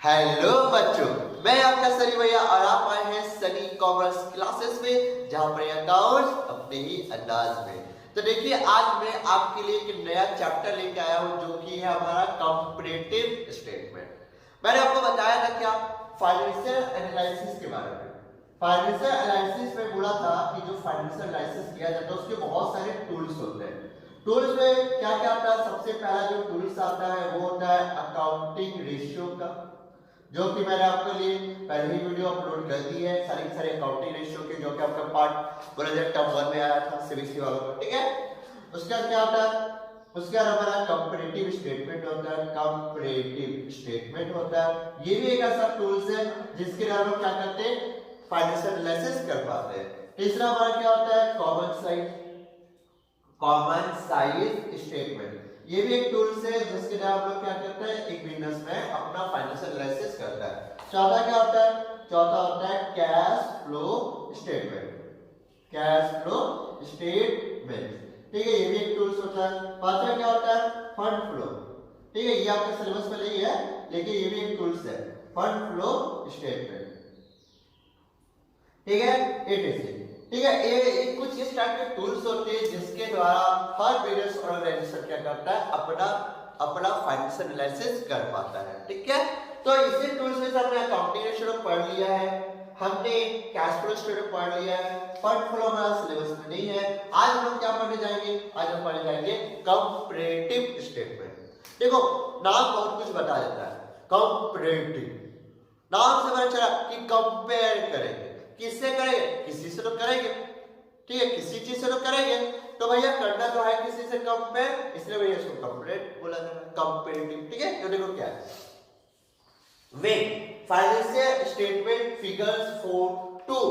Hello बच्चों, मैं आपका सनी भैया और आप आए हैं सनी कॉमर्स क्लासेस में, जहां पर अकाउंट्स अपने ही अंदाज में। तो देखिए, आज मैं आपके लिए एक नया चैप्टर लेके आया हूं जो कि है हमारा कंपैरेटिव स्टेटमेंट। मैंने आपको बताया था क्या फाइनेंशियल एनालिसिस के बारे में। फाइनेंशियल एनालिसिस में बोला था कि जो फाइनेंशियल एनालिसिस किया जाता है उसके बहुत सारे टूल्स होते हैं। टूल्स में क्या क्या आता है? सबसे पहला जो टूल्स आता है वो होता है अकाउंटिंग रेशियो का, जो कि मैंने आपके लिए पहले ही वीडियो अपलोड कर दी है। सारे अकाउंटिंग रेशियो के जो कि आपका पार्ट बोला जाए टर्म 1 में आया था सीबीएसई वालों का, ठीक है। उसका क्या होता है? उसका हमारा कंपैरेटिव स्टेटमेंट होता है। कंपैरेटिव स्टेटमेंट होता है, ये भी एक ऐसा टूल्स है जिसके द्वारा हम क्या करते हैं, फाइनेंशियल एनालिसिस कर पाते हैं। तीसरा हमारा क्या होता है? Common size statement. ये भी एक टूल्स है जिसके द्वारा हम लोग क्या करते हैं, एक बिजनेसमैन अपना फाइनेंशियल एनालिसिस करता है। चौथा क्या होता है? चौथा होता है cash flow statement. Cash flow statement, ठीक है, ये भी एक टूल्स होता है। पांचवा क्या होता है? फंड फ्लो, ठीक है, ये आपके सिलेबस में नहीं है लेकिन ये भी एक टूल्स है, फंड फ्लो स्टेटमेंट, ठीक है, एटीसी, ठीक है। ये कुछ इस टाइप के टूल्स होते हैं जिसके द्वारा हर बिजनेस ऑर्गेनाइजेशन क्या करता है, अपना फाइनेंशियल एनालिसिस कर पाता है, ठीक है। तो इसी टूल्स में हमने अकाउंटिंग रेशियो पढ़ लिया है, हमने कैश फ्लो स्टेटमेंट पढ़ लिया है, फंड फ्लो हमारा सिलेबस में नहीं है। आज हम क्या पढ़ने जाएंगे? आज हम पढ़ने जाएंगे कंपैरेटिव स्टेटमेंट। देखो, नाम बहुत कुछ बता देता है। कंपैरेटिव नाम से पता चला कि कंपेयर करेंगे। किससे करेंगे? किसी से तो करेंगे, ठीक है, किसी चीज से तो करेंगे। तो भैया करना तो है किसी से कंपेयर, इसलिए भैया इसको कंपैरेटिव बोला जाता है, कंपैरेटिव, ठीक है। तो देखो क्या है, when financial statement figures for 2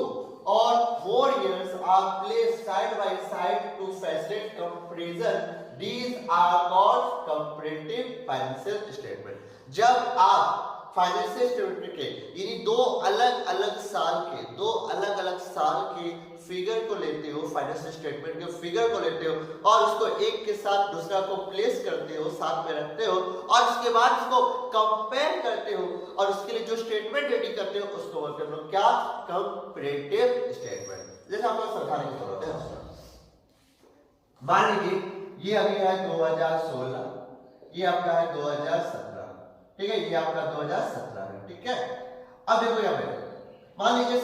or more years are placed side by side to facilitate comparison, these are called comparative financial statement। जब आप फाइनेंशियल स्टेटमेंट के यानी दो अलग अलग साल के फिगर को लेते हो, फाइनेंशियल स्टेटमेंट के फिगर को लेते हो और उसको एक के साथ दूसरा को प्लेस करते हो, साथ में रखते हो और उसके बाद उसको कंपेयर करते हो और उसके लिए जो स्टेटमेंट रेडी करते हो उसको बोलते हैं क्या? Comparative statement. जैसे आप लोग समझाने की जरूरत है। मान लीजिए ये अभी है 2016, ये आपका है 2017, ठीक है, ये आपका 2017 है, ठीक है। अब देखो यहाँ पे मान लीजिए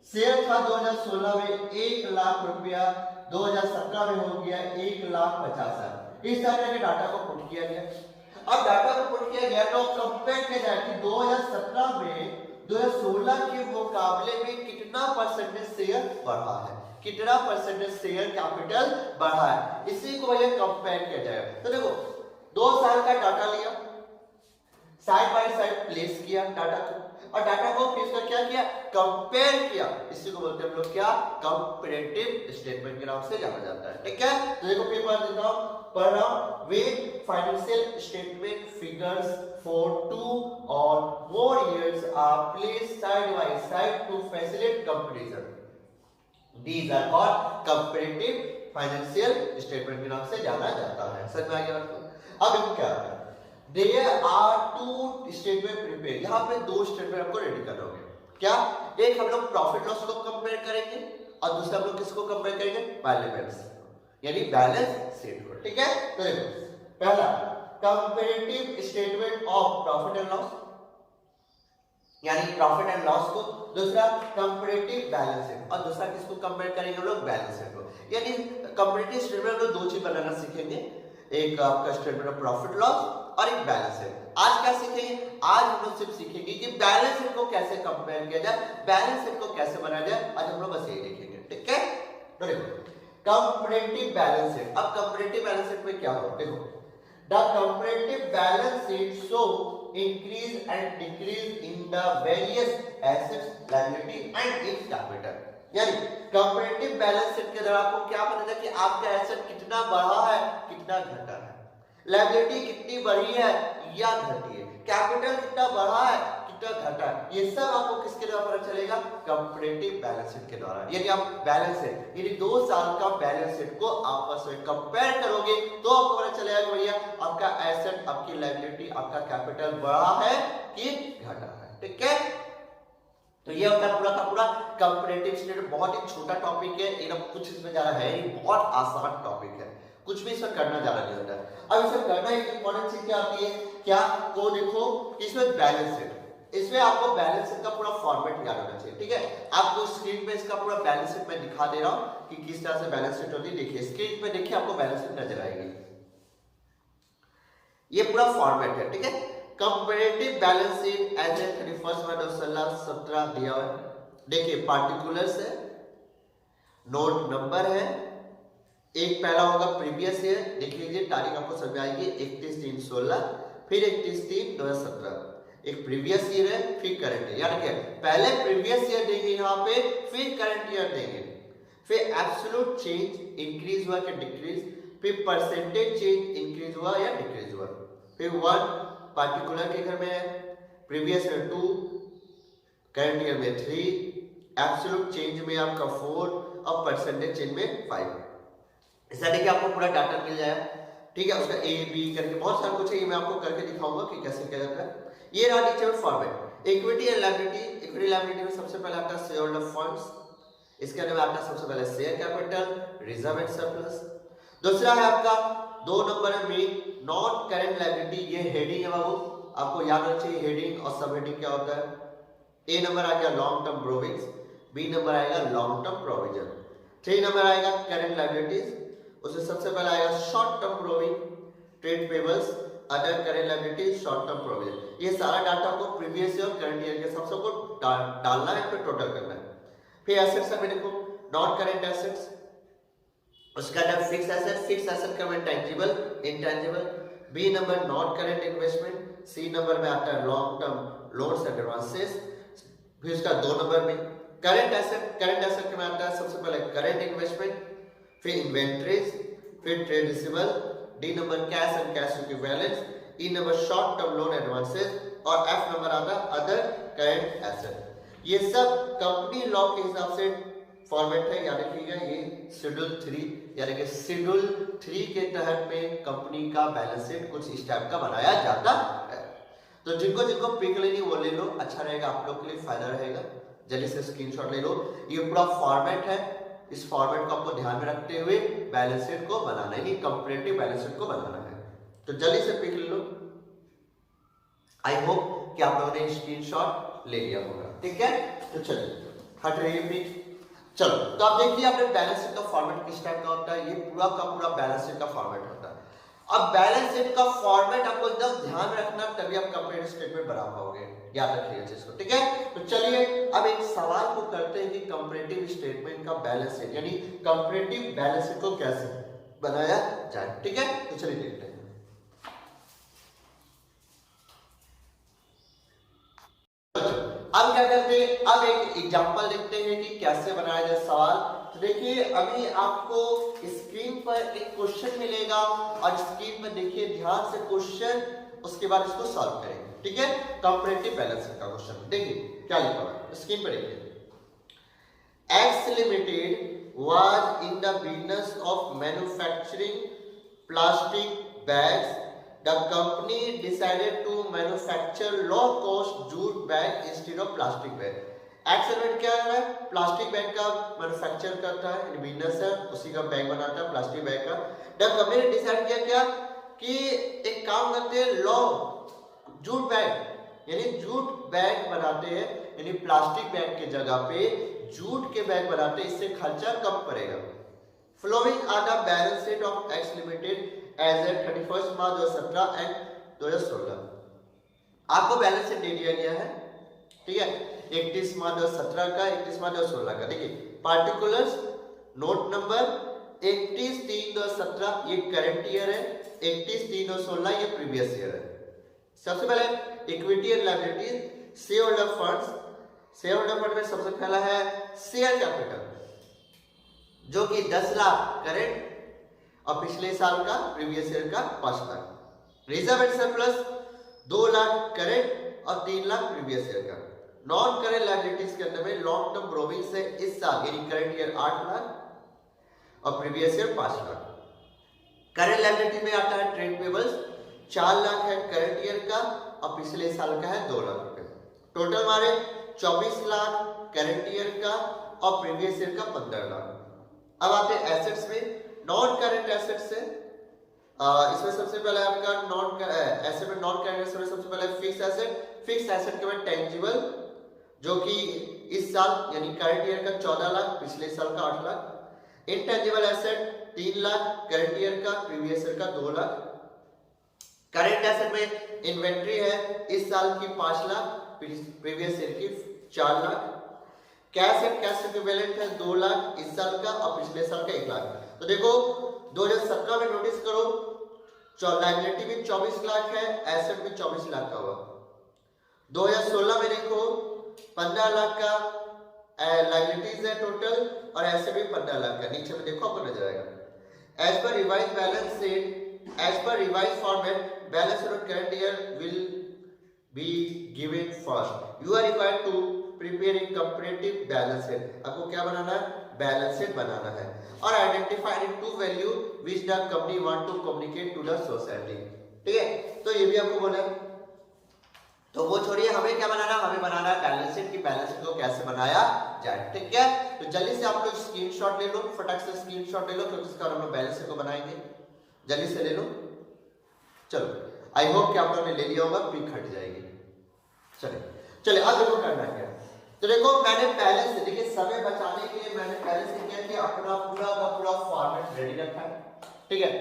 शेयर था 2016 में 1 लाख रुपया, 2017 में हो गया 1,50,000। इस तरह के डाटा को पुट किया गया। अब डाटा को पुट किया गया तो कंपेयर किया जाए कि 2017 में 2016 के मुकाबले में कितना परसेंटेज शेयर बढ़ा है, कितना परसेंटेज शेयर कैपिटल बढ़ा है, इसी को भैया कंपेयर किया जाएगा। तो देखो 2 साल का डाटा लिया, साइड बाय साइड प्लेस किया डाटा को और डाटा को प्लेस कर क्या किया, कंपेयर किया, इसी को बोलते हैं हम लोग क्या? कंपैरेटिव स्टेटमेंट के नाम से जाना जाता है, ठीक है। तो देखो पेपर देता हूं, पढ़ रहा हूं, when financial statement figures for 2 or more years are placed side by side to facilitate comparison, these are called comparative financial statement के नाम से जाना जाता है। समझ में आ गया? अब देखो क्या है, There are two statement prepare। यहाँ पे 2 स्टेटमेंट आपको रेडी करना होगा। क्या? एक हम लोग प्रॉफिट लॉस को कंपेयर करेंगे और दूसरा हम लोग किसको कंपेयर करेंगे? बैलेंस, यानी बैलेंस शीट को, ठीक है। तो देखो पहला comparative statement of profit and loss, यानी प्रॉफिट एंड लॉस को, दूसरा कंपैरेटिव बैलेंस शीट और दूसरा किसको कंपेयर करेंगे हम लोग? बैलेंस शीट को। यानी कंपैरेटिव स्टेटमेंट में 2 चीज बनाना सीखेंगे, एक आपका स्टेटमेंट ऑफ प्रॉफिट लॉस और एक बैलेंस शीट। आज क्या सीखेंगे? आज हम लोग सिर्फ सीखेंगे कि बैलेंस शीट को कैसे कंपेयर किया जाए, बैलेंस शीट को कैसे बनाया जाए, आज हम लोग बस यही देखेंगे, ठीक है। तो देखो कंपैरेटिव बैलेंस शीट। अब कंपैरेटिव बैलेंस शीट में क्या हो, देखो the comparative balance sheet show increase and decrease in the various assets, liability and it's capital. यानी कंपैरेटिव बैलेंस शीट के द्वारा आपको क्या पता है कि आपका एसेट कितना बढ़ा है, कितना घटा है, लायबिलिटी कितनी बढ़ी है या घटी है, कैपिटल कितना बढ़ा है घटा, ये सब आपको किसके द्वारा पता चलेगा? कंपैरेटिव बैलेंस शीट के द्वारा। यदि आप बैलेंस शीट यानी 2 साल का बैलेंस शीट को आपस में कंपेयर करोगे तो आपको पता चलेगा कि भैया आपका एसेट, आपकी लायबिलिटी, आपका कैपिटल बढ़ा है कि घटा है। ठीक है, तो ये होता है पूरा का पूरा कंपैरेटिव स्टेट। बहुत ही छोटा टॉपिक है, एकदम कुछ इसमें ज्यादा है नहीं, बहुत आसान टॉपिक है, कुछ भी इसमें करना ज्यादा नहीं होता है। अब इसमें करना एक इंपॉर्टेंट चीज क्या आती है, क्या को देखो इसमें बैलेंस शीट, इसमें आपको बैलेंस शीट का पूरा फॉर्मेट याद होना चाहिए। ठीक है, आपको स्क्रीन पे इसका पूरा बैलेंस शीट मैं दिखा दे रहा हूं कि किस तरह से बैलेंस शीट होती है। देखिए स्क्रीन पे, देखिए आपको बैलेंस शीट नजर आएगी, ये पूरा फॉर्मेट है। ठीक है, comparative balance sheet as a 31 March 2017 दिया हुआ है। देखिए पार्टिकुलर्स है, नोट नंबर है, एक पहला होगा प्रीवियस ईयर, देख लीजिए तारीख आपको समझ में आएगी 31/3/16, फिर 31/3/2017, एक प्रीवियस ईयर है, फिर करंट ईयर। याद रखिए पहले प्रीवियस ईयर देंगे यहाँ पे, फिर करंट ईयर देंगे, फिर एब्सोल्यूट चेंज इंक्रीज हुआ कि डिक्रीज, फिर परसेंटेज चेंज इंक्रीज हुआ या डिक्रीज हुआ, फिर 1 पार्टिकुलर के घर में है, प्रीवियस ईयर 2, करंट ईयर में 3, एब्सोल्यूट चेंज में आपका 4 और परसेंटेज चेंज में 5। ऐसा देखिए आपको पूरा डाटा मिल जाएगा। ठीक है, उसका ए बी करके बहुत सारा कुछ है, ये मैं आपको करके दिखाऊंगा कि कैसे किया जाता है। ये रहा नीचे format. Equity and liability, equity liability में सबसे पहले आता है शेयर होल्डर फंड्स, इसके अंदर में आता है सबसे पहले share capital, reserve and surplus. दूसरा है आपका 2 नंबर में नॉन करंट लायबिलिटी, ये हेडिंग है बाबू, आपको याद रखना चाहिए हेडिंग और सब हेडिंग क्या होता है। ए नंबर आ गया long term borrowings, B number आएगा लॉन्ग टर्म प्रोविजन, 3 नंबर आएगा करंट लायबिलिटीज, उसमें सबसे पहला आएगा short term borrowing, trade payables, other current liabilities, short term provision. ये सारा डाटा को प्रीवियस ईयर और करंट ईयर के हिसाब से आपको डालना है, फिर टोटल करना है। फिर एसेट्स में देखो नॉन करंट एसेट्स, उसका अंदर फिक्स एसेट, फिक्स एसेट का में tangible, intangible. B number non current investment, C number में आता है long term loans and advances, फिर उसका 2 नंबर में करंट एसेट, करंट एसेट के में आता है सबसे पहले करंट इन्वेस्टमेंट, फिर इन्वेंटरीज, फिर trade receivable, D number cash and cash equivalents, E number short term loan advances और एफ नंबर आता है अदर करंट एसेट। ये सब कंपनी लॉ के हिसाब से फॉर्मेट है, याद रखिएगा ये शेड्यूल 3 यानी कि शेड्यूल 3 के तहत में कंपनी का बैलेंस शीट कुछ इस टाइप का बनाया जाता है। तो जिनको जिनको पिक लेनी वो ले लो, अच्छा रहेगा, आप लोग के लिए फायदा रहेगा। जल्दी से स्क्रीनशॉट ले लो, ये पूरा फॉर्मेट है, इस फॉर्मेट को आपको ध्यान में रखते हुए बैलेंस शीट को बनाना है, कंपैरेटिव बैलेंस शीट को बनाना है। तो जल्दी से पिक ले लो। आई होप कि आप लोगों ने स्क्रीनशॉट ले लिया होगा। ठीक है, तो चलिए हट रही है पिक। चलो तो आप देखिए आपने बैलेंस शीट का फॉर्मेट किस टाइप का होता है, ये पूरा का पूरा बैलेंस शीट का फॉर्मेट होता है। अब बैलेंस शीट का फॉर्मेट आपको एकदम ध्यान रखना, तभी आप कंपैरेटिव स्टेटमेंट बना पाओगे, याद रखिए इस चीज को। ठीक है, तो चलिए अब एक सवाल को करते हैं कि कंपैरेटिव स्टेटमेंट का बैलेंस शीट यानी कंपैरेटिव बैलेंस शीट को कैसे बनाया जाए। ठीक है, तो चलिए देखते हैं। अब क्या करते हैं, अब एक एग्जांपल देखते हैं कि कैसे बनाया जाए सवाल। तो देखिए अभी आपको स्क्रीन पर एक क्वेश्चन मिलेगा और स्क्रीन पर देखिए ध्यान से क्वेश्चन, उसके बाद इसको सॉल्व करेंगे। ठीक है, कंपैरेटिव बैलेंस शीट का क्वेश्चन देखिए क्या लिखा हुआ है स्क्रीन पर देखिए। X Limited was in the business of manufacturing plastic bags. The company decided to manufacture low-cost jute bag instead of plastic bag. X Limited क्या है, प्लास्टिक बैग का मैन्युफैक्चर करता है, बिजनेस है, उसी का बैग बनाता है प्लास्टिक बैग का। द कंपनी ने डिसाइड किया क्या कि एक काम करते हैं, लो जूट बैग यानी जूट बैग बनाते हैं, यानी प्लास्टिक बैग की जगह पे जूट के बैग बनाते हैं, इससे खर्चा कम पड़ेगा। Following are the balance sheet of X limited as at 31 March 2017 and 2016। आपको बैलेंस शीट दे दिया गया है, ठीक है, 31 मार्च 2017 का, 31 मार्च 2016 का। देखिए पार्टिकुलर्स, नोट नंबर 31/3/2017 ये करंट ईयर है, 31/3/2016 ये प्रीवियस ईयर है। सबसे पहले equity and liabilities, share holder funds, share holder fund में सबसे पहला है शेयर कैपिटल जो कि 10 लाख करंट और पिछले साल का प्रीवियस ईयर का 5 lakh. Reserve and surplus 2 lakh current और 3 लाख प्रीवियस ईयर का। नॉन करेंट लायबिलिटीज के अंदर में लॉन्ग टर्म बोरोविंग्स है इस साल यानी करंट ईयर 8 लाख और previous year 5 lakh. Current liability में आता है ट्रेड पेबल्स 4 लाख है करंट ईयर का और पिछले साल का है 2 लाख रुपए। टोटल हमारे 24 लाख करंट ईयर का और प्रीवियस ईयर का 15 लाख। अब आते हैं एसेट्स में। नॉन करंट एसेट्स है इसमें सबसे पहले आपका नॉन एसेट में नॉन करंट एसेट में सबसे पहले फिक्स एसेट के बाद टेंजिबल जो कि इस साल यानी करंट ईयर का 14 लाख पिछले साल का 8 lakh. Intangible asset 3 lakh current year का प्रीवियस ईयर का 2 लाख। करंट एसेट में इन्वेंट्री है इस साल की 5 लाख प्रीवियस ईयर की 4 lakh. Cash and cash equivalent है 2 लाख इस साल का और पिछले साल का 1 लाख। तो देखो 2017 में नोटिस करो लायबिलिटी भी 24 लाख है एसेट भी 24 लाख का हुआ। 2016 में देखो 15 लाख का लायबिलिटीज है टोटल और एसेट भी 15 लाख का। नीचे में देखो आपको नजर आएगा as per revise balance sheet as per revise format balance sheet of current year will be given first. You are required to prepare a comparative balance sheet. आपको क्या बनाना है बैलेंस शीट बनाना है और identify in two value which the company want to communicate to the society. ठीक है तो ये भी आपको बोला तो वो छोड़िए हमें क्या बनाना हमें बनाना है बैलेंस शीट की बैलेंस शीट को कैसे बनाया जाए। ठीक है तो जल्दी से आप लोग स्क्रीनशॉट ले लो फटाक से स्क्रीनशॉट ले लो क्योंकि इसका हम लोग बैलेंस शीट को बनाएंगे। जल्दी से ले लो चलो आई होप कि आप लोगों ने ले लिया होगा पिक हट जाएगी। चलिए अब देखो करना क्या तो देखो मैंने पहले से देखिए समय बचाने के लिए मैंने पहले से क्या किया अपना पूरा का पूरा फॉर्मेट रेडी रखा है। ठीक है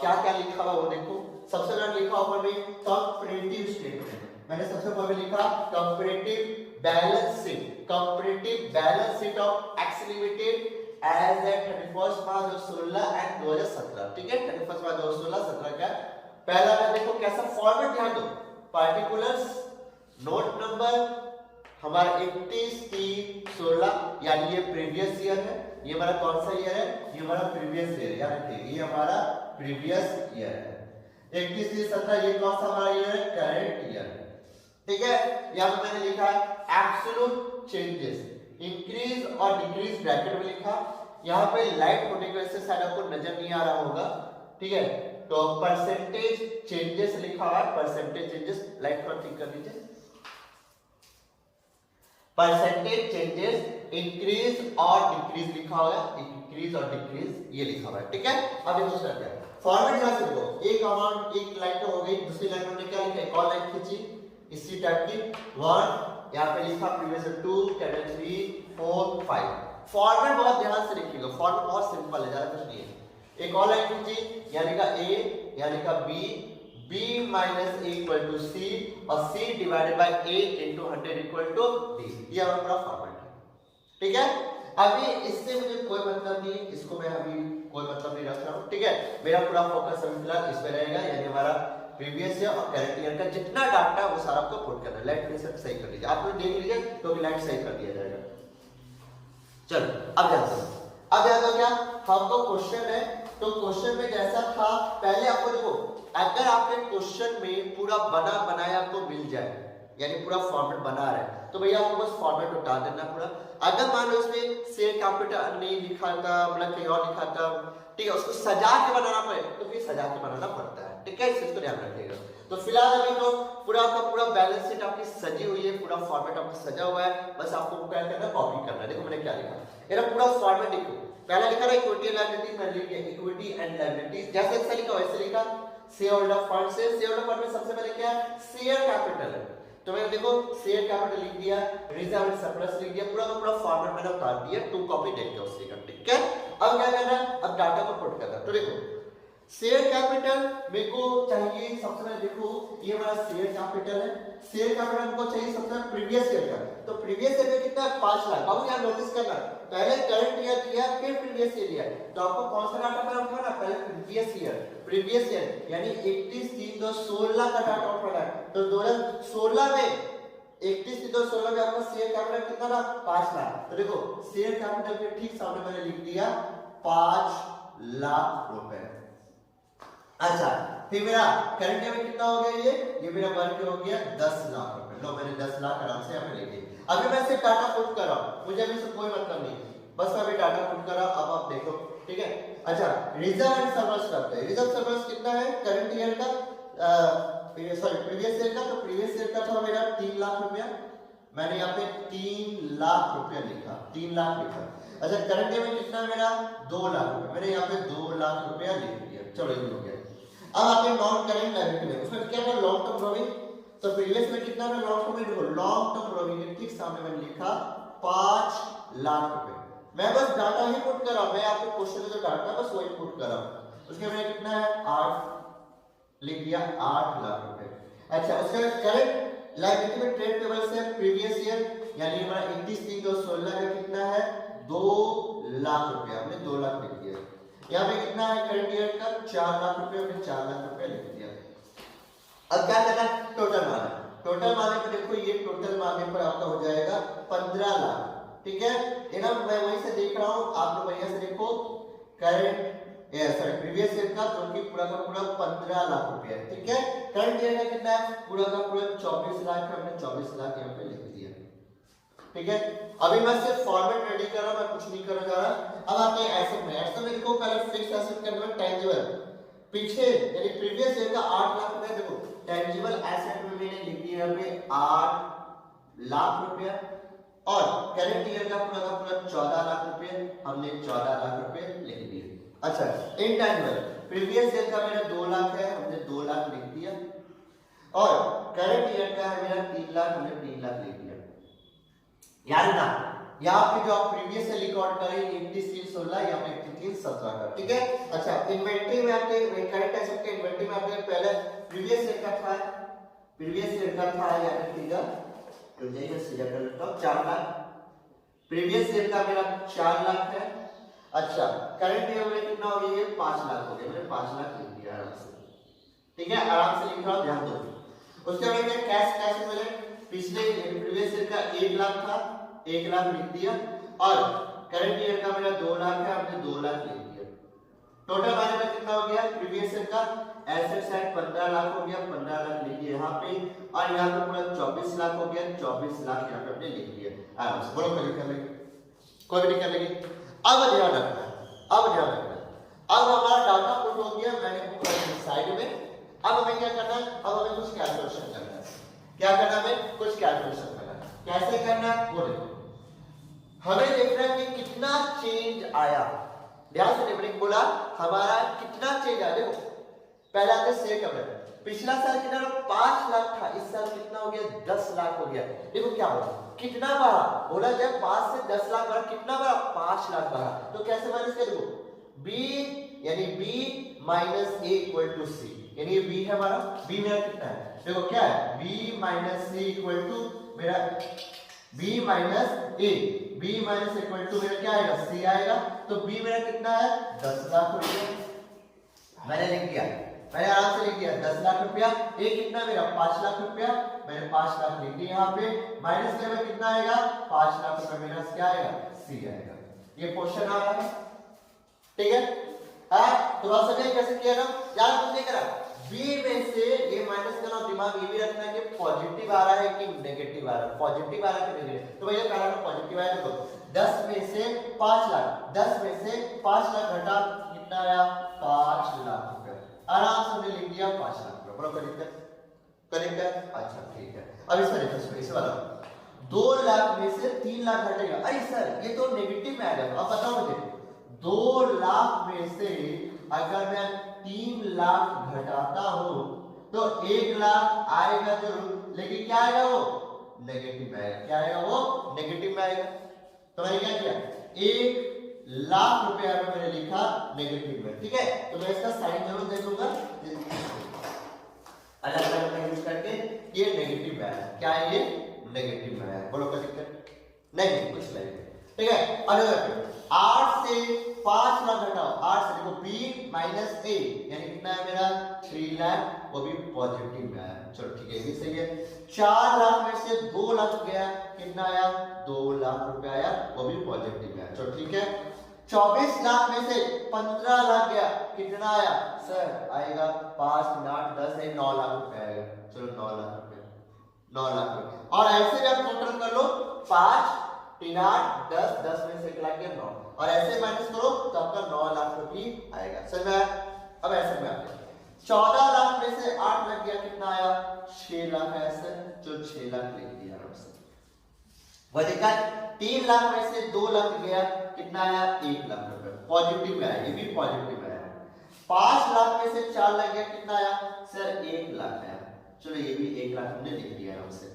क्या क्या लिखा हुआ वो देखो। सबसे पहले लिखा ऊपर में कंपैरेटिव स्टेटमेंट। मैंने सबसे पहले लिखा comparative balance sheet of X limited as at 31 March 2016 and 2017। ठीक है 31 मार्च 2016 17 का पहला मैं देखो कैसा फॉर्मेट ध्यान दो पार्टिकुलर्स नोट नंबर हमारा 31/3/16 यानी ये प्रीवियस ईयर है। ये हमारा कौन सा ईयर है ये हमारा प्रीवियस ईयर यानी कि ये हमारा प्रीवियस ईयर है। 31/3/17 ये कौन सा हमारा ईयर है करंट ईयर। ठीक है यहां पे मैंने लिखा है एब्सोल्यूट चेंजेस इंक्रीज और डिक्रीज ब्रैकेट में लिखा। यहां पे लाइट होने की वजह से शायद आपको नजर नहीं आ रहा होगा। ठीक है तो परसेंटेज चेंजेस लिखा हुआ है परसेंटेज चेंजेस लाइट पर ठीक कर दीजिए। परसेंटेज चेंजेस इंक्रीज और डिक्रीज लिखा हुआ है इंक्रीज और डिक्रीज ये लिखा हुआ है। ठीक है अब ये दूसरा क्या फॉर्मेट यहां से देखो एक अमाउंट एक लाइन तो हो गई दूसरी लाइन में क्या लिखा एक और लाइन खींची इसी टाइप की 1 यहां पे लिखा प्रीवियस 2 कैपिटल 3 4 5। फॉर्मेट बहुत ध्यान से लिखिएगा फॉर्मेट बहुत सिंपल है ज्यादा कुछ नहीं है। एक और लाइन खींची यानी का a यानी का b minus a equal to c और c divided by a into 100 equal to d। ये हमारा पूरा फॉर्मेट है। ठीक है अभी इससे मुझे कोई मतलब नहीं इसको मैं अभी कोई मतलब नहीं रख रहा हूँ। ठीक है मेरा पूरा फोकस अभी फिलहाल इस पे रहेगा यानी हमारा प्रीवियस ईयर और करंट ईयर का जितना डाटा वो सारा आपको पुट करना है। लाइट प्रेशर सही कर दीजिए आप लोग देख लीजिए क्योंकि लाइट सही कर दिया जाएगा। चलो अब ध्यान दो क्या हमको क्वेश्चन है तो क्वेश्चन में जैसा था पहले आपको देखो अगर आपके क्वेश्चन में पूरा बना बनाया आपको मिल जाए यानी पूरा फॉर्मेट बना रहा है तो भैया आपको बस फॉर्मेट उठा देना पूरा। अगर मान लो इसमें शेयर कैपिटल नहीं लिखा था मतलब कहीं और लिखा था ठीक है उसको सजा के बनाना पड़े तो फिर सजा के बनाना पड़ता है। ठीक है इस चीज को ध्यान रखिएगा। तो फिलहाल अभी तो पूरा का पूरा बैलेंस शीट आपकी सजी हुई है पूरा फॉर्मेट आपका सजा हुआ है बस आपको क्या करना कॉपी करना है। देखो मैंने क्या लिखा ये पूरा फॉर्मेट देखो पहला लिखा था इक्विटी एंड लायबिलिटीज मैंने लिख दिया इक्विटी एंड लायबिलिटीज जैसे ऐसा लिखा वैसे लिखा। शेयर होल्डर फंड से शेयर होल्डर फंड में सबसे पहले क्या है शेयर कैपिटल है तो मैंने देखो शेयर कैपिटल लिख दिया रिजर्व एंड सरप्लस लिख दिया पूरा का पूरा फॉर्मेट मैंने उतार दिया 2 कॉपी देख लो उसी का। ठीक है अब क्या करना है अब डाटा को पुट करना है। तो देखो शेयर कैपिटल मेरे को चाहिए सबसे पहले देखो ये हमारा शेयर कैपिटल है शेयर कैपिटल हमको चाहिए सबसे पहले प्रीवियस ईयर का तो प्रीवियस ईयर में कितना है 5 लाख। अब यहां नोटिस करना पहले करंट ईयर दिया फिर प्रीवियस ईयर दिया तो आपको कौन सा डाटा पहले उठाना पहले प्रीवियस ईयर यानी 31/3/2016 का डाटा उठाना है। तो 2016 में 31/3/2016 में आपका शेयर कैपिटल कितना था 5 लाख। तो देखो शेयर कैपिटल के ठीक सामने मैंने लिख दिया 5 लाख रुपए। अच्छा फिर मेरा करंट डेबिट कितना हो गया, ये मेरा बन के हो गया 10 लाख रुपए। लो मैंने 10 लाख आराम से यहाँ पे लिख दिए। अभी मैं सिर्फ डाटा पुट कर रहा हूँ, मुझे अभी से कोई मतलब नहीं, बस मैं अभी डाटा पुट कर रहा हूँ। अब आप देखो, ठीक है। अच्छा, रिजर्व एंड सरप्लस करते हैं। रिजर्व सरप्लस कितना है करंट ईयर का, सॉरी प्रीवियस ईयर का। तो प्रीवियस ईयर का था मेरा 3 लाख रुपया, मैंने यहाँ पे 3 लाख रुपया लिखा, 3 लाख लिखा। अच्छा, करंट ईयर में कितना मेरा 2 लाख रुपया, मैंने यहाँ पे 2 लाख रुपया लिख दिया। चलो ये हो गया। अब आते हैं नॉन करेंट लायबिलिटी में, उसमें क्या है लॉन्ग टर्म बोरोइंग। तो प्रीवियस में कितना है लॉन्ग टर्म में, देखो लॉन्ग टर्म बोरोइंग ठीक सामने मैंने लिखा 5 लाख रुपए। मैं बस डाटा ही पुट कर रहा हूं, मैं आपको क्वेश्चन में जो डाटा है बस वही पुट कर रहा हूं। उसके मैंने कितना है 8 लिख दिया, 8 लाख रुपए। अच्छा, उसके करंट लायबिलिटी में ट्रेड पेबल्स है प्रीवियस ईयर, यानी हमारा 31/3/2016 का कितना है 2 लाख रुपया, हमने 2 लाख लिख दिया। यहाँ पे कितना है करंट ईयर का 4 लाख रुपए, हमने 4 लाख रुपए लिख दिया। अब क्या करना है टोटल माना, टोटल माने पर देखो ये टोटल माने पर आपका हो जाएगा 15 लाख, ठीक है। ना मैं वहीं से देख रहा हूँ, आप लोग बढ़िया से देखो करंट सॉरी प्रीवियस ईयर का जो कि पूरा का पूरा 15 लाख रुपया है, ठीक है। करंट ईयर का कितना है पूरा का पूरा 24 लाख है, हमने 24 लाख यहाँ पे लिख दिया, ठीक है। अभी मैं सिर्फ फॉर्मेट रेडी कर रहा हूं, मैं कुछ नहीं करने जा रहा। अब आते हैं एसेट में। एसेट में देखो पहले फिक्स्ड एसेट के अंदर टेंजिबल पीछे यानी प्रीवियस ईयर का 8 लाख रुपया, देखो टेंजिबल एसेट में मैंने लिख दिया यहाँ पे 8 लाख रुपया, और करंट ईयर का पूरा 14 लाख रुपए, हमने 14 लाख रुपए लिख दिए। अच्छा, इनटेंजिबल प्रीवियस ईयर का मेरा 2 लाख है, हमने 2 लाख लिख दिया, और करंट ईयर का है मेरा 3 लाख, हमने 3 लाख लिख दिया। याद ना यहाँ पे जो आप प्रीवियस से रिकॉर्ड करें 31/3/16, यहाँ पे 31/17 का, ठीक है। अच्छा, इन्वेंटरी में आते हैं, करंट एसेट के इन्वेंटरी में आते हैं। पहले प्रीवियस ईयर का था, प्रीवियस ईयर का था याद रखिएगा, तो जैसे सीधा कर लेता हूं 4 लाख, प्रीवियस ईयर का मेरा 4 लाख है। अच्छा, करंट ईयर में कितना हो गया, ये 5 लाख हो गया, मैंने 5 लाख लिख दिया आराम से, ठीक है, आराम से लिख रहा हूं, ध्यान दो। उसके बाद क्या कैश मिले, पिछले प्रीवियस ईयर का 1 लाख था, 1 लाख लिख दिया, और करंट ईयर का मेरा 2 लाख है, हमने 2 लाख लिख दिया। टोटल माने में कितना हो गया प्रीवियस ईयर का एसेट साइड 15 लाख हो गया, 15 लाख लिख दिया यहाँ पे, और यहाँ पे पूरा 24 लाख हो गया, 24 लाख यहाँ पे हमने लिख दिया आराम से। बोलो कोई कर लेंगे, कोई भी नहीं कर लेंगे। अब ध्यान रखना, अब ध्यान रखना, अब हमारा डाटा पुट हो गया, मैंने साइड में। अब हमें क्या करना है, अब हमें कुछ कैलकुलेशन करना है। क्या करना है, कुछ कैलकुलेशन करना है। कैसे करना है वो देखो, हमें देखना है कि कितना चेंज आया। ध्यान से देखो, बोला हमारा कितना चेंज आया। देखो पहला आते सेट अप, पिछला साल कितना 5 लाख था, इस साल कितना हो गया 10 लाख हो गया। देखो क्या हुआ, कितना बढ़ा, बोला जब 5 से 10 लाख बढ़ा, कितना बढ़ा 5 लाख बढ़ा। तो कैसे माइनस कर, देखो b यानी b minus a equal to c, यानी ये b है हमारा, b मेरा कितना है, देखो क्या है b minus c equal to मेरा b minus a, b minus equal to मेरा क्या आएगा c आएगा। तो b मेरा कितना है 10 लाख रुपया, मैंने लिख दिया, मैंने आराम से लिख दिया 10 लाख रुपया। a कितना मेरा 5 लाख रुपया, मैंने 5 लाख लिख दिया यहाँ पे, माइनस के में कितना आएगा 5 लाख रुपया, मेरा क्या आएगा c आएगा। ये क्वेश्चन आ रहा है, ठीक है। तो आप समझे कैसे किया ना, यार कुछ नहीं करा, b में से ये माइनस करना, दिमाग ये भी रखना है कि पॉजिटिव आ रहा है कि नेगेटिव आ रहा है, पॉजिटिव आ रहा है कि नेगेटिव। तो भैया कारण पॉजिटिव आया, देखो 10 में से 5 लाख, 10 में से 5 लाख घटा कितना आया 5 लाख रुपए, आराम से हमने लिख दिया 5 लाख रुपए। बराबर करेक्ट है, अच्छा ठीक है। अब इसमें देखो, इस वाला 2 लाख में से 3 लाख घटेगा, अरे सर ये तो नेगेटिव में आएगा। अब बताओ मुझे 2 लाख में से अगर मैं 3 लाख घटाता हूं तो 1 लाख आएगा जरूर, लेकिन क्या आएगा वो नेगेटिव में आएगा। क्या आएगा वो नेगेटिव में आएगा। तो मैंने क्या किया 1 लाख रुपया में मैंने लिखा नेगेटिव में, ठीक है। तो मैं इसका साइन जरूर दे दूंगा अलग अलग यूज करके, ये नेगेटिव में आया। क्या है ये नेगेटिव में आया, बोलो क्या दिक्कत नहीं, कुछ नहीं, ठीक है। अगर 8 से 5 लाख घटाओ, 8 से देखो b माइनस a यानी कितना है मेरा 3 लाख, वो भी पॉजिटिव में आया। चलो ठीक है, ये भी सही है। 4 लाख में से 2 लाख गया, कितना आया 2 लाख रुपए आया, वो भी पॉजिटिव में आया। चलो ठीक है। 24 लाख में से 15 लाख गया, कितना आया सर? आएगा 5 8 10 है 9 लाख रुपए आएगा। चलो 9 लाख रुपए, 9 लाख रुपए। और ऐसे भी आप टोटल कर लो, 5 3 8 10, 10 में से 1 लाख गया 9, और ऐसे माइनस करो तो आपका 9 लाख रुपए आएगा। समझ में आया? अब ऐसे में आते 14 लाख में से 8 लग गया, कितना आया? 6 लाख आया सर। जो 6 लाख लिख दिया सर। वह देखा 3 लाख में से 2 लाख गया, कितना आया? 1 लाख रुपए। पॉजिटिव में आया, ये भी पॉजिटिव में आया। 5 लाख में से 4 लाख गया, कितना आया सर? 1 लाख आया। चलो ये भी 1 लाख हमने लिख दिया हमसे।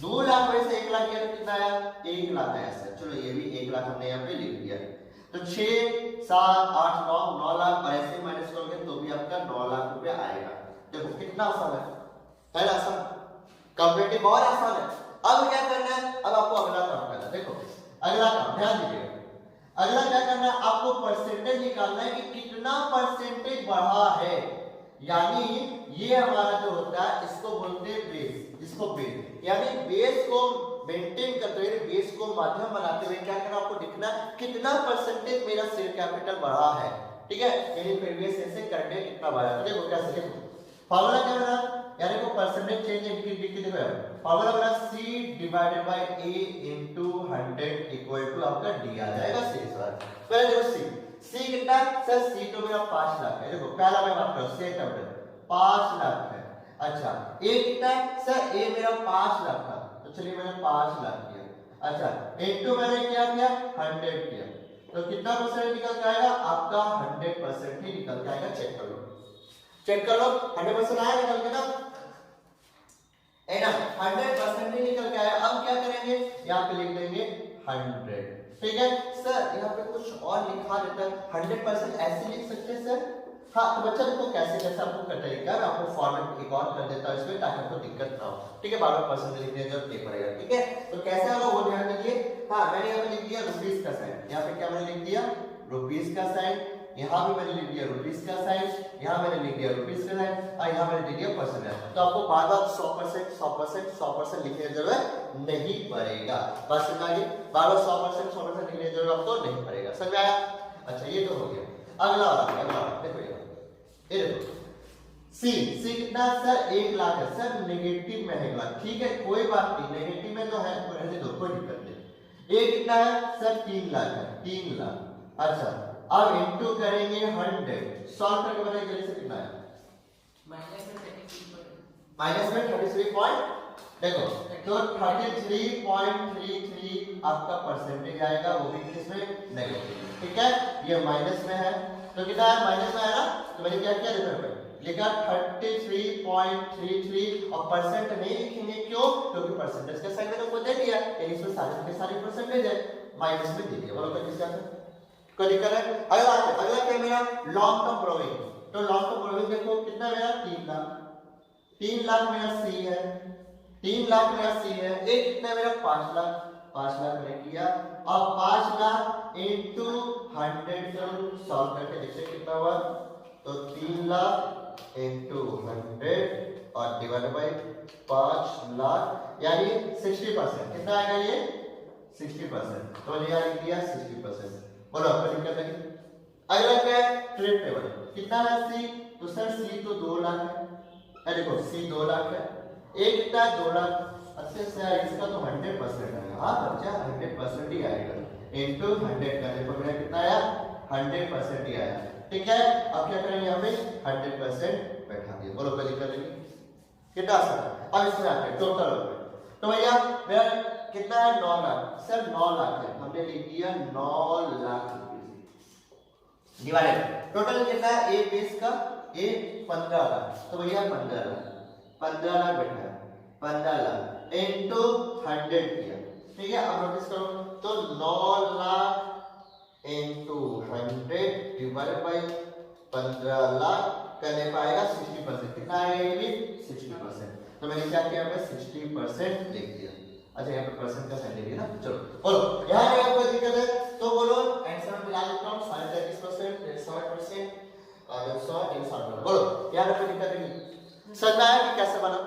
2 लाख में से 1 लाख गया, कितना आया? 1 लाख आया सर। चलो ये भी 1 लाख हमने यहाँ पे लिख दिया। तो 6 7 8 9 9 लाख, और ऐसे माइनस करोगे तो भी आपका 9 लाख रुपए आएगा। देखो कितना आसान है ना? आसान, कंपेरेटिव बहुत आसान है। अब क्या करना है? अब आपको अगला काम करना है। देखो अगला काम ध्यान दीजिएगा। अगला क्या करना है? आपको परसेंटेज निकालना है कि कितना परसेंटेज बढ़ा है। यानी ये हमारा जो होता है इसको बोलते हैं बेस, इसको बेस, यानी बेस को मेंटेन करते हुए, बेस को माध्यम बनाते हुए क्या करना आपको दिखना कितना परसेंटेज मेरा शेयर कैपिटल बढ़ा है। ठीक है, यानी प्रीवियस ईयर से करंट ईयर कितना बढ़ा है। देखो कैसे, देखो फार्मूला क्या बना, यानी को परसेंटेज चेंज इंक्रीज देखो फार्मूला बना C divided by A into 100 equal to आपका D आ जाएगा C सर। पहले देखो C कितना सर? C तो मेरा 5 लाख है। देखो पहला मैं बात करूं शेयर कैपिटल 5 लाख है। अच्छा A कितना सर? A मेरा 5 लाख था, तो चलिए मैंने 5 लाख किया। अच्छा इनटू मैंने क्या किया? 100 किया, तो कितना परसेंट निकल के आएगा? आपका 100% ही निकल के आएगा। चेक कर लो, चेक कर लो 100% आया निकल के ना, है ना? 100% ही निकल के आया। अब क्या करेंगे? यहाँ पे लिख देंगे 100। ठीक है सर, यहाँ पे कुछ और लिखा देता है 100% ऐसे लिख सकते हैं सर? हाँ, तो बच्चा देखो कैसे कैसे आपको करना है। मैं आपको फॉर्मेट एक और कर देता हूँ इसमें, ताकि आपको दिक्कत ना हो। ठीक है, बार-बार परसेंट लिखने की जरूरत नहीं पड़ेगा। ठीक है, तो कैसे होगा वो ध्यान दीजिए। हाँ, मैंने यहाँ पे लिख दिया रुपीस का साइन। यहाँ पे क्या मैंने लिख दिया? रुपीस का साइन। यहाँ भी मैंने लिख दिया रुपीस का साइन, यहाँ मैंने लिख दिया रुपीस का साइन, और यहाँ मैंने लिख दिया परसेंट। तो आपको बार-बार 100% 100% 100% लिखने की जरूरत नहीं पड़ेगा। बस समझ आगे, बार-बार 100% 100% लिखने की जरूरत आपको नहीं पड़ेगा। समझ आया? अच्छा ये तो हो गया। अगला वाला, अगला देखो ये देखो सी कितना सर? 1 लाख है सर। नेगेटिव में है 1 लाख। ठीक है कोई बात नहीं, नेगेटिव में तो है, रहने दो, कोई दिक्कत नहीं। ए कितना है सर? 3 लाख है, 3 लाख। अच्छा अब इनटू करेंगे 100, सॉल्व करके बताइए जल्दी से कितना है? माइनस में 33 पॉइंट, देखो तो 33.33 आपका परसेंटेज आएगा, वो भी किसमें? नेगेटिव। ठीक है, ये माइनस में है, तो कितना है? माइनस में है ना, तो मैंने क्या किया देखो लिखा 33.33, और परसेंट नहीं लिखेंगे क्यों? क्योंकि परसेंटेज का साइन मैंने को दे दिया, यानी इसमें सारे के सारे परसेंटेज है, माइनस में दे दिया। बोलो तो किसका है? कोई दिक्कत है? अगला क्या मेरा? Long term borrowing. तो लॉन्ग टर्म बोरोइंग देखो कितना मेरा? 3 लाख। 3 लाख मेरा सी है, 3 लाख मेरा सी है। एक कितना मेरा? 5 लाख। 5 लाख मैंने किया, और 5 लाख इनटू 100 सॉल्व करके देखते कितना हुआ। तो 3 लाख इनटू 100 और डिवाइड बाय 5 लाख, यानी 60%। कितना आएगा ये? 60%। तो मैंने यहाँ लिख दिया 60%। बोलो आपको दिक्कत है? अगला क्या है? Trade payable. कितना है सी? तो सर सी तो 2 लाख है। देखो सी 2 लाख है, एक कितना है? 2 लाख। अच्छे से इसका तो 100% आएगा। हाँ बच्चा 100% ही आएगा, इनटू 100 करने पर मेरा कितना आया? 100% ही आया। ठीक है, अब क्या करेंगे? यहाँ पे 100% बैठा दिया। बोलो पहले कर लेंगे कितना आसान। अब इसमें आते हैं टोटल। तो भैया मेरा कितना है? 9 लाख। सर 9 लाख है, हमने लिख दिया 9 लाख रुपए डिवाइडेड टोटल कितना है? ए बेस का ए 15 लाख, तो भैया 15 लाख, 15 लाख बैठा है, 15 लाख इनटू 100 किया। ठीक है, अब नोटिस करो तो 9 lakh into 100 divided by 15 lakh करने पाएगा 60%। कितना आएगा? ये भी 60%। तो मैंने क्या किया? मैं 60% लिख दिया। अच्छा यहाँ पे परसेंट का साइन ले लिया ना। चलो बोलो यहाँ पे आपको दिक्कत है तो बोलो आंसर में मिला लेता हूँ 33%, 60%, और 100 बोलो यहाँ पे दिक्कत है? समझ में आया कि कैसे बना?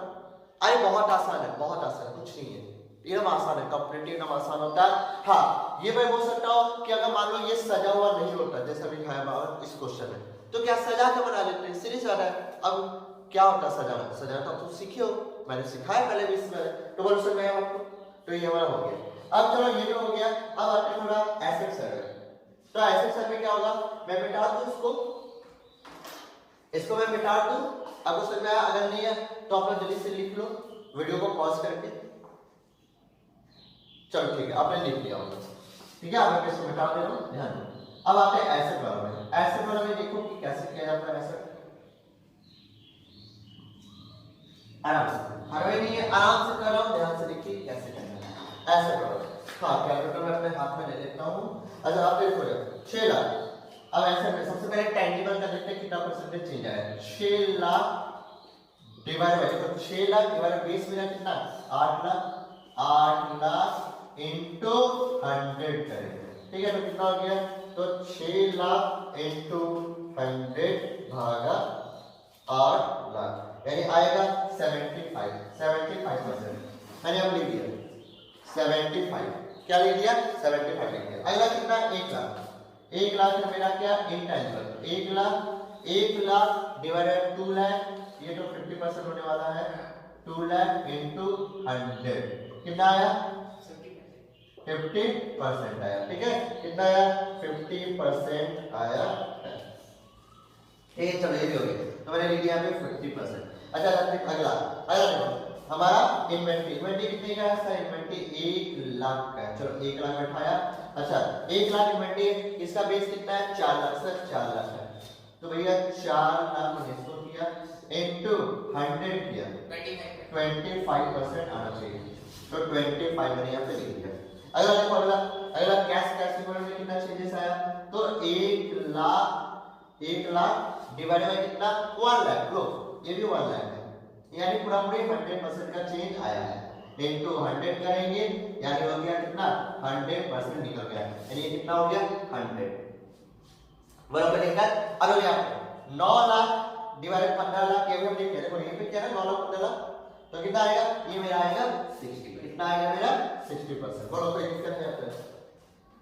अरे बहुत आसान है, बहुत आसान है, कुछ नहीं है। एकदम आसान है, कंपैरेटिव एकदम आसान होता है। हाँ ये मैं बोल सकता हूँ कि अगर मान लो ये सजा हुआ नहीं होता जैसा अभी इस क्वेश्चन में, तो क्या सजा के बना लेते हैं, सीरीज वाला है। अब क्या होता है सजाना, सजाना तो सीखे हो, मैंने सिखाया पहले भी इसमें, तो बोलो समझ आपको। तो ये हमारा हो गया। अब चलो ये भी हो गया, अब आते हैं थोड़ा एसेट सर्वे। तो एसेट सर्वे क्या होगा, मैं मिटा दूं इसको मैं मिटा दूं। आपको समझ में आया, अगर नहीं है तो अपना जल्दी से लिख लो वीडियो को पॉज करके। चलो ठीक है, आपने लिख लिया होगा, ठीक है। अब मैं इसको मिटा दे रहा हूं, ध्यान दो। अब आते हैं एसेट वाला में। एसेट वाला में देखो कि कैसे किया जाता है एसेट, आराम से, हरवे नहीं है, आराम से कर रहा हूं, ध्यान से देखिए कैसे करना है एसेट वाला। हाँ कैलकुलेटर मैं अपने हाथ में ले लेता हूं। अच्छा आप देखो 6 लाख। अब ऐसे में सबसे पहले टेंजिबल का देखते हैं कितना परसेंटेज चेंज आया है। 6 लाख डिवाइड बाय, तो 6 लाख डिवाइड 20 मिला कितना, 8 लाख। 8 लाख इनटू 100 करें, ठीक है। तो कितना हो गया, तो 6 लाख इनटू 100 भागा 8 लाख, यानी आएगा 75%। मैंने अब लिख दिया 75, क्या लिख दिया 75 लिख दिया। अगला कितना, 1 लाख। 1 लाख है मेरा क्या, इंटेंजिबल। 1 लाख डिवाइडेड 2 लाख, ये तो 50% होने वाला है। 2 लाख इनटू 100 कितना आया, 50% आया, ठीक है। कितना आया, 50% आया। ठीक है, चलो ये भी हो गया, तो मैंने लिख दिया 50%। अच्छा अगला देखो हमारा इन्वेंटरी कितने का है सर, इन्वेंटरी 1 लाख का है। चलो 1 लाख बैठाया। अच्छा 1 लाख इन्वेंटरी, इसका बेस कितना है, 4 लाख सर, 4 लाख है। तो भैया 4 लाख मैंने इसको किया इनटू 100 किया, 25% आना चाहिए। तो 25 मैंने यहाँ पे लिख दिया। अगला देखो अगला कैश इक्विवलेंट में कितना चेंजेस आया, तो 1 लाख डिवाइड बाय कितना, 1 लाख। लो ये भी 1 लाख है, यानी पूरा पूरी 100% का चेंज आया है। इनटू 100 करेंगे, यानी हो गया कितना, 100% निकल गया, यानी ये कितना हो गया 100 बराबर लिखा। अब हो गया 9 लाख डिवाइड 15 लाख, ये भी हम देख देखो यहीं पे क्या है 9 लाख 15 लाख, तो कितना आएगा, ये मेरा आएगा 60। कितना आएगा मेरा 60%। बोलो कोई दिक्कत है आपको,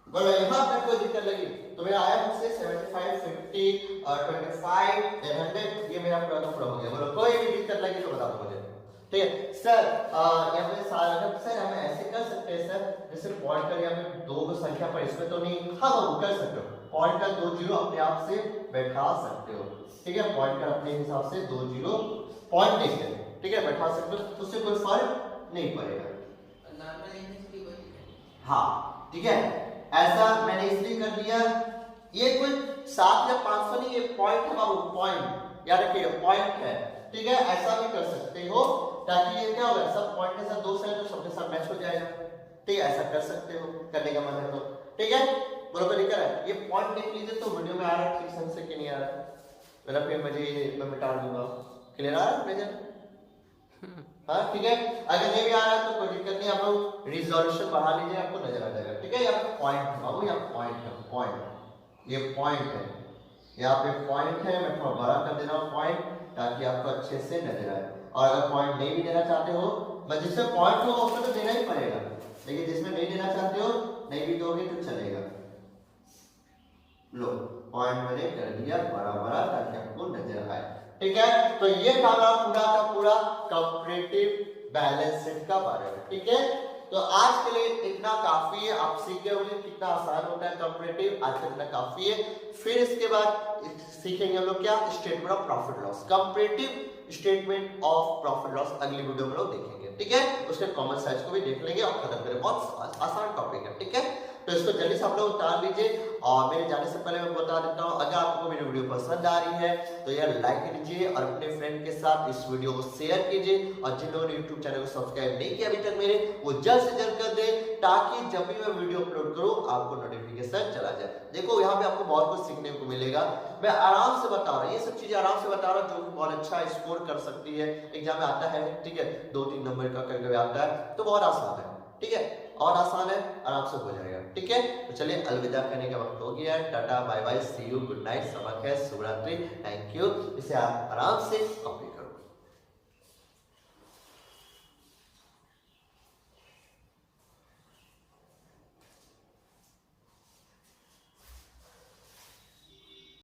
बोलो यहां तक कोई दिक्कत लगी तो मेरा आया मुझसे 75 50 और 25 100, ये मेरा पूरा का पूरा हो गया। बोलो कोई भी दिक्कत लगी तो बता दो मुझे, ठीक है। सर यहाँ पे सर हम ऐसे कर सकते हैं सर, जैसे पॉइंट कर यहाँ पे 2 संख्या पर इसमें तो नहीं, हाँ वो कर सकते हो, पॉइंट का 2 जीरो अपने आप से बैठा सकते हो, ठीक है। पॉइंट का अपने हिसाब से 2 जीरो पॉइंट देके, ठीक है, बैठा सकते हो, उससे कोई फर्क नहीं पड़ेगा। हाँ ठीक है, ऐसा मैंने इसलिए कर दिया, ये कोई 7 या 500 नहीं, ये पॉइंट है बाबू, पॉइंट याद रखिएगा, पॉइंट है, ठीक है। ऐसा भी कर सकते हो ताकि ये क्या होगा, सब पॉइंट के साथ 2 साइड तो सबके साथ मैच हो जाएगा, ठीक है। ऐसा कर सकते हो, करने का मन है तो, ठीक है। बरोबर लिखा है, ये पॉइंट देख लीजिए तो वीडियो में आ रहा है ठीक ढंग से कि नहीं आ रहा है, मेरा फिर मैं मिटा दूंगा, क्लियर आ रहा है। हाँ ठीक है, अगर नहीं भी आ रहा है तो कोई दिक्कत नहीं, आप लोग रिजोल्यूशन बढ़ा लीजिए, आपको नजर आ जाएगा, ठीक है। यहाँ पे पॉइंट है बाबू, यहाँ पॉइंट है, पॉइंट ये पॉइंट है, यहाँ पे पॉइंट है, मैं थोड़ा बड़ा कर दे रहा हूँ पॉइंट ताकि आपको अच्छे से नजर आए। और अगर पॉइंट नहीं भी देना चाहते हो, मैं जिसमें पॉइंट हो उसमें तो देना ही पड़ेगा, लेकिन जिसमें नहीं देना चाहते हो नहीं भी दोगे तो चलेगा। लो पॉइंट मैंने कर दिया बड़ा बड़ा ताकि आपको नजर आए, ठीक है। तो ये था पूरा का पूरा कंपैरेटिव बैलेंस शीट का बारे में, ठीक है। तो आज के लिए इतना काफी है, आप सीखे होंगे कितना आसान होता है कंपैरेटिव, आज तक इतना काफी है। फिर इसके बाद सीखेंगे हम लोग क्या, statement of profit loss, comparative statement of profit loss अगली वीडियो में लोग देखेंगे, ठीक है। उसके कॉमन साइज को भी देख लेंगे और खत्म करेंगे, बहुत आसान टॉपिक है, ठीक है। तो इसको जल्दी से आप लोग उतार लीजिए। और मेरे जाने से पहले मैं बता देता हूँ, अगर आपको मेरी वीडियो पसंद आ रही है तो यार लाइक कीजिए और अपने फ्रेंड के साथ इस वीडियो को शेयर कीजिए, और जिन लोगों ने यूट्यूब चैनल को सब्सक्राइब नहीं किया अभी तक मेरे, वो जल्द से जल्द कर दे ताकि जब भी मैं वीडियो अपलोड करूँ आपको नोटिफिकेशन चला जाए। देखो यहाँ पे आपको बहुत कुछ सीखने को मिलेगा, मैं आराम से बता रहा हूँ, ये सब चीजें आराम से बता रहा हूँ जो कि बहुत अच्छा स्कोर कर सकती है, एग्जाम में आता है, ठीक है। 2-3 नंबर का कभी आता है तो बहुत आसान है, ठीक है, और आसान है, आराम से हो जाएगा, ठीक है। तो चलिए अलविदा करने का वक्त हो गया है, tata bye bye, see you, good night, सबक है, शुभ रात्रि, थैंक यू। इसे आप आराम से कॉपी